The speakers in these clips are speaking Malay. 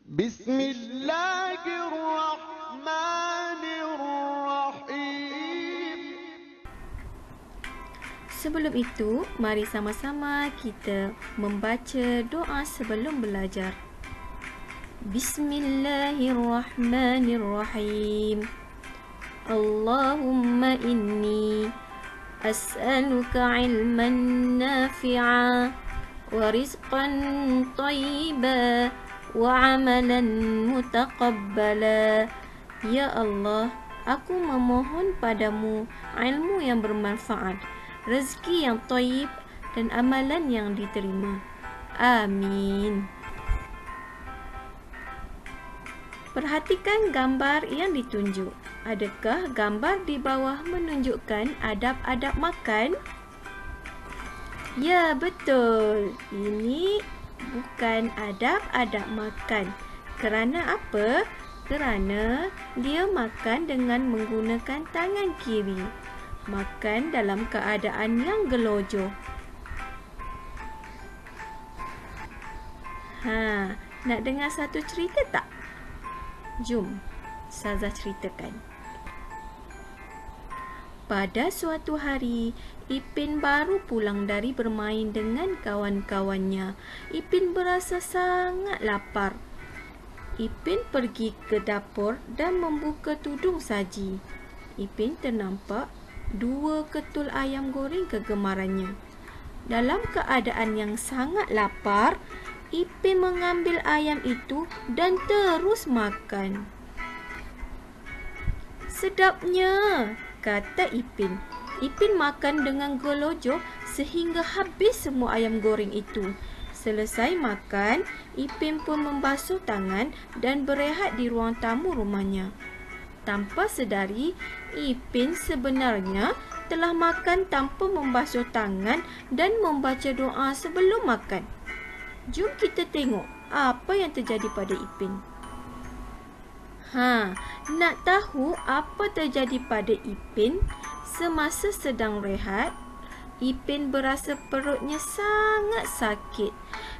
بسم الله الرحمن الرحيم. Sebelum itu, mari sama-sama kita membaca doa sebelum belajar. Bismillahirrahmanirrahim. Allahumma inni as'aluka ilman nafi'a wa rizqan tayyiba wa amalan mutaqabbala. Ya Allah, aku memohon padamu ilmu yang bermanfaat, rezeki yang thayyib dan amalan yang diterima. Amin. Perhatikan gambar yang ditunjuk. Adakah gambar di bawah menunjukkan adab-adab makan? Ya, betul. Ini bukan adab-adab makan. Kerana apa? Kerana dia makan dengan menggunakan tangan kiri. Makan dalam keadaan yang gelojoh. Nak dengar satu cerita tak? Jom, Ustazah ceritakan. Pada suatu hari, Ipin baru pulang dari bermain dengan kawan-kawannya. Ipin berasa sangat lapar. Ipin pergi ke dapur dan membuka tudung saji. Ipin ternampak 2 ketul ayam goreng kegemarannya. Dalam keadaan yang sangat lapar, Ipin mengambil ayam itu dan terus makan. Sedapnya, kata Ipin. Ipin makan dengan gelojoh sehingga habis semua ayam goreng itu. Selesai makan, Ipin pun membasuh tangan dan berehat di ruang tamu rumahnya. Tanpa sedari, Ipin sebenarnya telah makan tanpa membasuh tangan dan membaca doa sebelum makan. Jom kita tengok apa yang terjadi pada Ipin. Nak tahu apa terjadi pada Ipin? Semasa sedang rehat, Ipin berasa perutnya sangat sakit.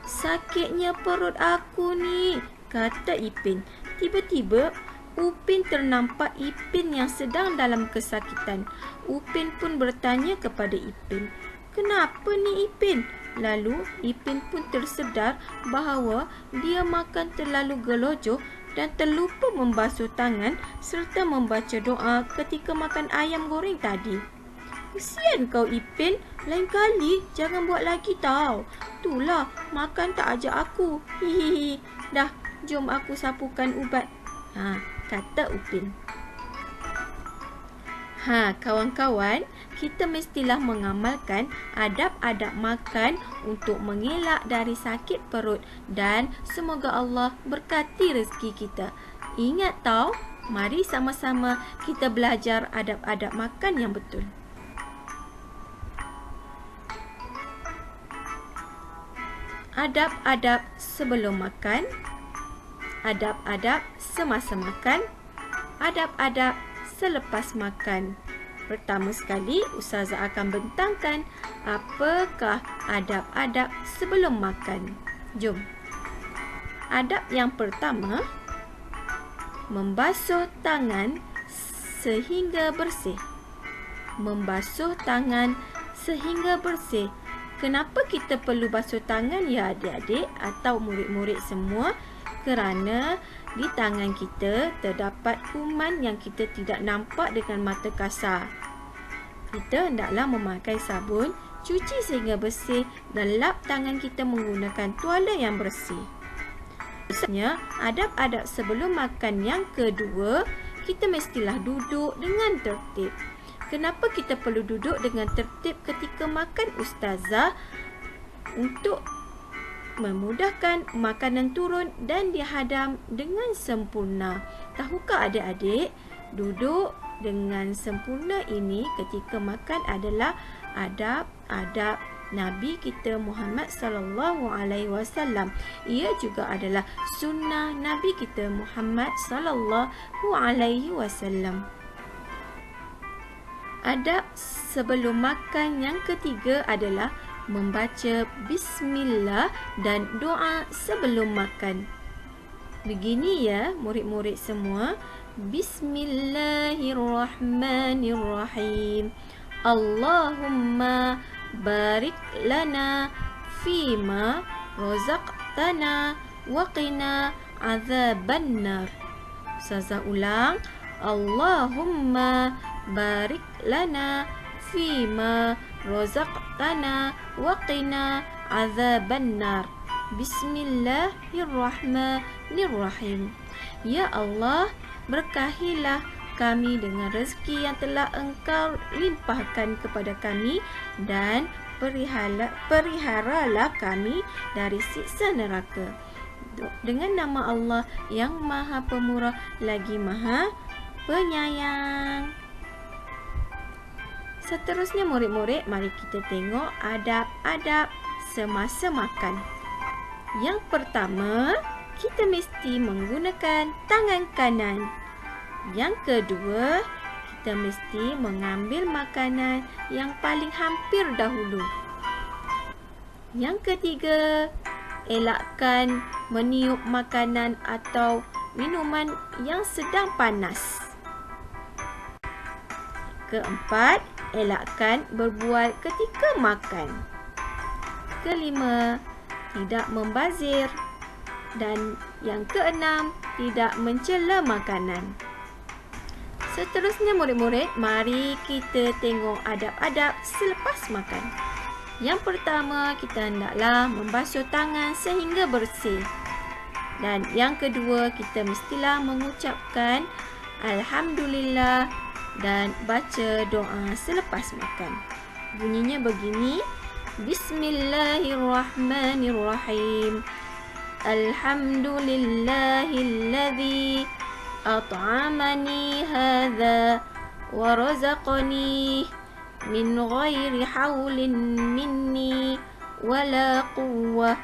Sakitnya perut aku ni, kata Ipin. Tiba-tiba, Upin ternampak Ipin yang sedang dalam kesakitan. Upin pun bertanya kepada Ipin, "Kenapa ni Ipin?" Lalu Ipin pun tersedar bahawa dia makan terlalu gelojoh dan terlupa membasuh tangan serta membaca doa ketika makan ayam goreng tadi. "Kesian kau Ipin, lain kali jangan buat lagi tau. Itulah, makan tak ajak aku. Hihihi. Dah, jom aku sapukan ubat." Kata Upin. Kawan-kawan, kita mestilah mengamalkan adab-adab makan untuk mengelak dari sakit perut dan semoga Allah berkati rezeki kita. Ingat tau, mari sama-sama kita belajar adab-adab makan yang betul. Adab-adab sebelum makan, adab-adab semasa makan, adab-adab selepas makan. Pertama sekali, Ustazah akan bentangkan apakah adab-adab sebelum makan. Jom. Adab yang pertama, membasuh tangan sehingga bersih. Membasuh tangan sehingga bersih. Kenapa kita perlu basuh tangan ya adik-adik atau murid-murid semua? Kerana di tangan kita terdapat kuman yang kita tidak nampak dengan mata kasar. Kita hendaklah memakai sabun, cuci sehingga bersih dan lap tangan kita menggunakan tuala yang bersih. Seterusnya, adab-adab sebelum makan yang kedua, kita mestilah duduk dengan tertib. Kenapa kita perlu duduk dengan tertib ketika makan Ustazah? Untuk memudahkan makanan turun dan dihadam dengan sempurna. Tahukah adik-adik, duduk dengan sempurna ini ketika makan adalah adab-adab Nabi kita Muhammad sallallahu alaihi wasallam. Ia juga adalah sunnah Nabi kita Muhammad sallallahu alaihi wasallam. Adab sebelum makan yang ketiga adalah membaca bismillah dan doa sebelum makan. Begini ya murid-murid semua. Bismillahirrahmanirrahim. Allahumma barik lana fima razaqtana wa qina azabannar. Ustazah ulang. Allahumma barik lana fima razaqtana wa qina azabannar. Bismillahirrahmanirrahim. Ya Allah, berkahilah kami dengan rezeki yang telah Engkau limpahkan kepada kami dan periharalah kami dari siksa neraka. Dengan nama Allah yang Maha Pemurah lagi Maha Penyayang. Seterusnya murid-murid, mari kita tengok adab-adab semasa makan. Yang pertama, kita mesti menggunakan tangan kanan. Yang kedua, kita mesti mengambil makanan yang paling hampir dahulu. Yang ketiga, elakkan meniup makanan atau minuman yang sedang panas. Keempat, elakkan berbual ketika makan. Kelima, tidak membazir. Dan yang keenam, tidak mencela makanan. Seterusnya murid-murid, mari kita tengok adab-adab selepas makan. Yang pertama, kita hendaklah membasuh tangan sehingga bersih. Dan yang kedua, kita mestilah mengucapkan Alhamdulillah dan baca doa selepas makan. Bunyinya begini. Bismillahirrahmanirrahim. Alhamdulillahilladzi at'amani hadza wa razaqani min ghairi haulin minni wala quwwah.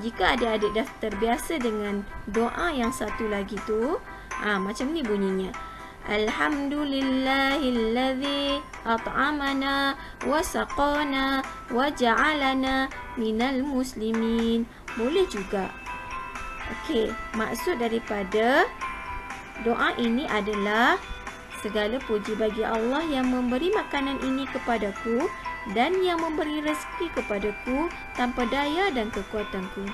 Jika adik-adik dah terbiasa dengan doa yang satu lagi tu, macam ni bunyinya. Alhamdulillahilladzi at'amana wa saqana wa ja'alana minal muslimin. Boleh juga. Okey, maksud daripada doa ini adalah segala puji bagi Allah yang memberi makanan ini kepadaku dan yang memberi rezeki kepadaku tanpa daya dan kekuatanku.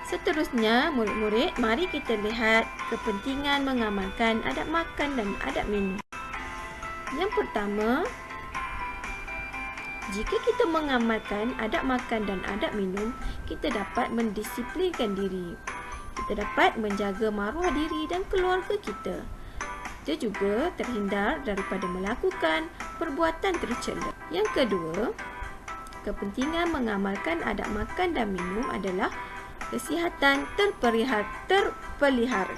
Seterusnya, murid-murid, mari kita lihat kepentingan mengamalkan adab makan dan adab minum. Yang pertama, jika kita mengamalkan adab makan dan adab minum, kita dapat mendisiplinkan diri. Kita dapat menjaga maruah diri dan keluarga kita. Kita juga terhindar daripada melakukan perbuatan tercela. Yang kedua, kepentingan mengamalkan adab makan dan minum adalah kesihatan terpelihara.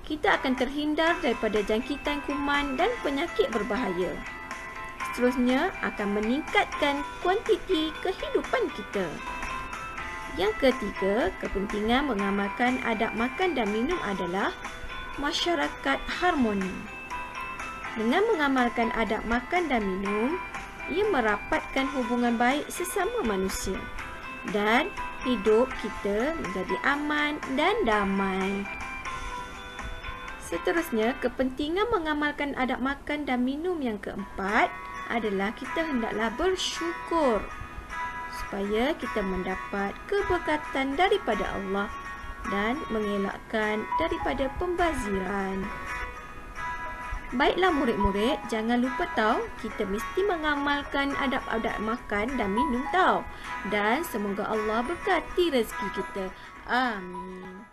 Kita akan terhindar daripada jangkitan kuman dan penyakit berbahaya. Seterusnya, akan meningkatkan kuantiti kehidupan kita. Yang ketiga, kepentingan mengamalkan adab makan dan minum adalah masyarakat harmoni. Dengan mengamalkan adab makan dan minum, ia merapatkan hubungan baik sesama manusia dan hidup kita menjadi aman dan damai. Seterusnya, kepentingan mengamalkan adab makan dan minum yang keempat adalah kita hendaklah bersyukur supaya kita mendapat keberkatan daripada Allah dan mengelakkan daripada pembaziran. Baiklah murid-murid, jangan lupa tahu kita mesti mengamalkan adab-adab makan dan minum tahu. Dan semoga Allah berkati rezeki kita. Amin.